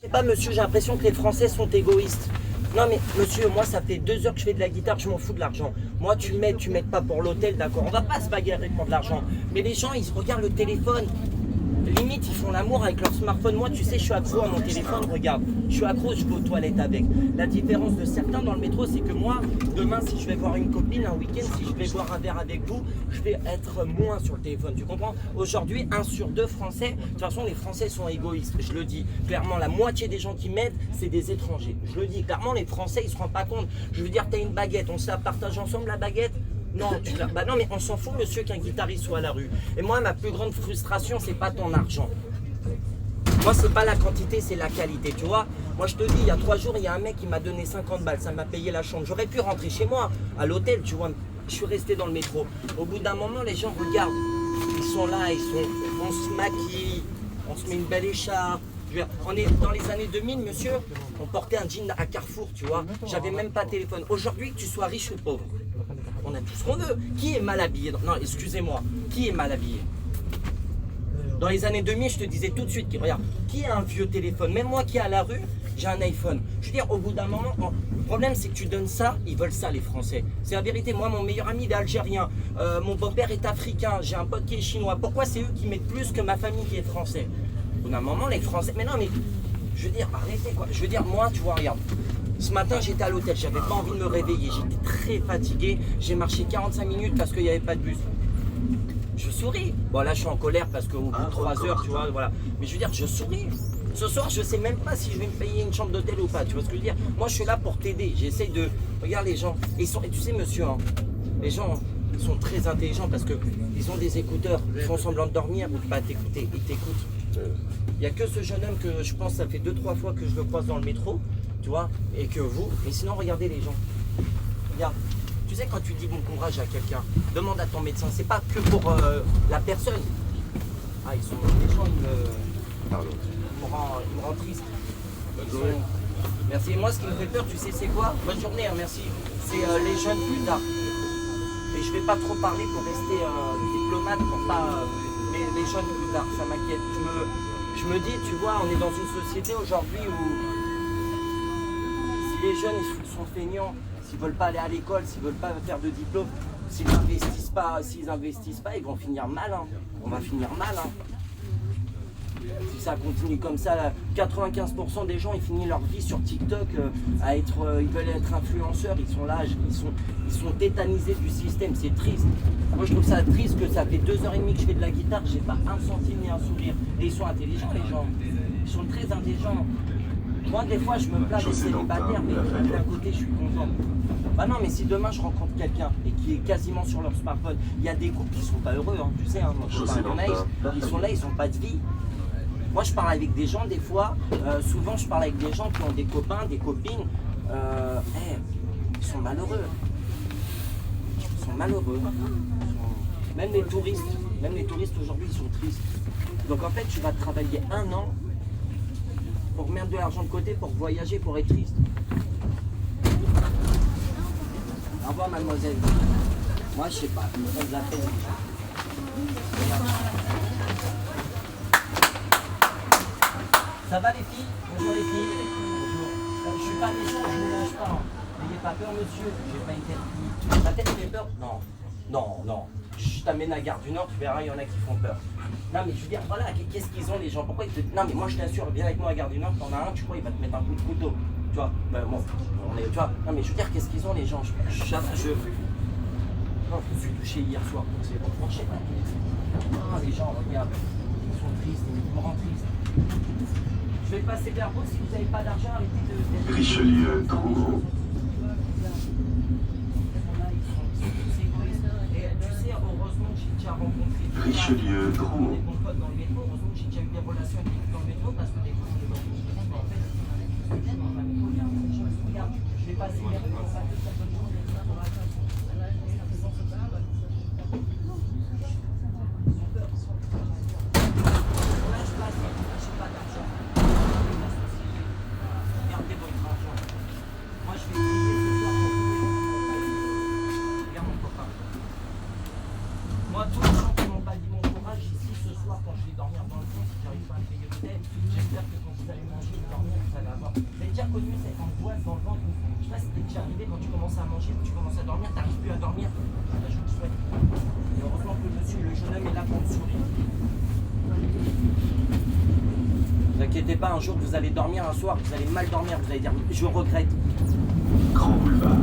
Je sais pas, monsieur, j'ai l'impression que les Français sont égoïstes. Non mais monsieur, moi ça fait 2 heures que je fais de la guitare, je m'en fous de l'argent. Moi tu m'aides pas pour l'hôtel, d'accord. On va pas se bagarrer pour de l'argent. Mais les gens, ils regardent le téléphone. Limite, ils font l'amour avec leur smartphone. Moi, tu sais, je suis accro à mon téléphone, regarde. Je suis accro, je vais aux toilettes avec. La différence de certains dans le métro, c'est que moi, demain, si je vais voir une copine, un week-end, si je vais boire un verre avec vous, je vais être moins sur le téléphone. Tu comprends? Aujourd'hui, 1 sur 2 Français, de toute façon, les Français sont égoïstes. Je le dis clairement, la moitié des gens qui m'aident, c'est des étrangers. Je le dis clairement, les Français, ils se rendent pas compte. Je veux dire, tu as une baguette, on se la partage ensemble, la baguette? Non, bah non, mais on s'en fout, monsieur, qu'un guitariste soit à la rue. Et moi, ma plus grande frustration, c'est pas ton argent. Moi, c'est pas la quantité, c'est la qualité, tu vois. Moi, je te dis, il y a 3 jours, il y a un mec qui m'a donné 50 balles, ça m'a payé la chambre. J'aurais pu rentrer chez moi, à l'hôtel, tu vois. Je suis resté dans le métro. Au bout d'un moment, les gens regardent. Ils sont là, on se maquille, on se met une belle écharpe. On est dans les années 2000, monsieur, on portait un jean à Carrefour, tu vois. J'avais même pas de téléphone. Aujourd'hui, que tu sois riche ou pauvre, on a tout ce qu'on veut. Qui est mal habillé? Non, excusez-moi. Qui est mal habillé? Dans les années 2000, je te disais tout de suite, regarde, qui a un vieux téléphone? Même moi qui est à la rue, j'ai un iPhone. Je veux dire, au bout d'un moment, le problème c'est que tu donnes ça, ils veulent ça les Français. C'est la vérité. Moi, mon meilleur ami il est algérien, mon beau-père est africain, j'ai un pote qui est chinois. Pourquoi c'est eux qui mettent plus que ma famille qui est français? Au bout d'un moment, les Français... Mais non, mais je veux dire, arrêtez quoi. Je veux dire, moi, tu vois, regarde. Ce matin, j'étais à l'hôtel, j'avais pas envie de me réveiller, j'étais très fatigué, j'ai marché 45 minutes parce qu'il n'y avait pas de bus. Je souris. Bon, là, je suis en colère parce qu'au bout de 3 heures, tu vois, voilà. Mais je veux dire, je souris. Ce soir, je sais même pas si je vais me payer une chambre d'hôtel ou pas, tu vois ce que je veux dire? Moi, je suis là pour t'aider, j'essaye de... Regarde les gens, et tu sais, monsieur, hein, les gens sont très intelligents parce qu'ils ont des écouteurs, ils font semblant de dormir ou de pas t'écouter, ils t'écoutent. Il n'y a que ce jeune homme que je pense, ça fait 2-3 fois que je le croise dans le métro, tu vois, et que vous, mais sinon regardez les gens. Regarde, tu sais quand tu dis bon courage à quelqu'un, demande à ton médecin, c'est pas que pour la personne. Ah, ils sont, les gens, ils me rendent triste. Merci. Moi, ce qui me fait peur, tu sais, c'est quoi? Bonne journée, hein, merci. C'est les jeunes plus tard. Et je vais pas trop parler pour rester diplomate, pour pas... mais les jeunes plus tard, ça m'inquiète. Je me dis, tu vois, on est dans une société aujourd'hui où si les jeunes ils sont feignants, s'ils veulent pas aller à l'école, s'ils veulent pas faire de diplôme, s'ils investissent pas, ils vont finir mal. Hein. On va finir mal. Hein. Si ça continue comme ça, là, 95% des gens ils finissent leur vie sur TikTok à être, ils veulent être influenceurs, ils sont là, ils sont tétanisés du système, c'est triste. Moi je trouve ça triste que ça fait 2h30 que je fais de la guitare, j'ai pas un centime ni un sourire. Et ils sont intelligents les gens, ils sont très intelligents. Moi des fois je me plains des célibataires, mais d'un côté je suis content. Bah non mais si demain je rencontre quelqu'un et qui est quasiment sur leur smartphone, il y a des couples qui sont pas heureux, hein, tu sais, hein, moi, ils sont là, ils ont pas de vie. Moi, je parle avec des gens, des fois, souvent, je parle avec des gens qui ont des copains, des copines. Ils sont malheureux. Ils sont malheureux. Même les touristes aujourd'hui, ils sont tristes. Donc, en fait, tu vas travailler 1 an pour mettre de l'argent de côté, pour voyager, pour être triste. Au revoir, mademoiselle. Moi, je sais pas, ça me fait de la peine. Regarde. Ça va les filles? Bonjour les filles. Bonjour. Je suis pas méchant, je ne vous mange pas. N'ayez pas peur monsieur, j'ai pas été pris. Ta tête fait peur? Non. Non, non. Je t'amène à Gare du Nord, tu verras, il y en a qui font peur. Non mais je veux dire, voilà, qu'est-ce qu'ils ont les gens? Pourquoi ils te... Non mais moi je t'assure, viens avec moi à Gare du Nord, t'en as un, tu crois, il va te mettre un coup de couteau. Tu vois, ben, bon, tu vois. Non mais je veux dire, qu'est-ce qu'ils ont les gens? Non, je me suis touché hier soir, donc c'est bon, je sais pas. Non, les gens, regarde, ils sont tristes, ils me rendent triste. Je vais passer vers vous, si vous n'avez pas d'argent, arrêtez de... Richelieu, Drouot. Et tu sais, heureusement que j'ai déjà rencontré... Richelieu, Drouot. Des bons potes dans le métro, heureusement que j'ai déjà eu des relations avec des dans le métro, parce que des fois, on est dans le métro, mais en fait, regarde, je vais passer vers vous, ça fait ça bonne journée. Moi, tous les gens qui m'ont pas dit mon courage ici ce soir quand je vais dormir dans le fond, si j'arrive pas à payer l'hôtel, j'espère que quand vous allez manger, vous dormir connu cette angoisse dans le ventre. Je sais pas si t'es déjà arrivé quand tu commences à manger, tu commences à dormir, t'arrives plus à dormir. Bah, je vous le souhaite. Et heureusement que le monsieur, le jeune homme est là pour me sourire. Ne vous inquiétez pas, un jour vous allez dormir, un soir vous allez mal dormir, vous allez dire je regrette. Grand boulevard.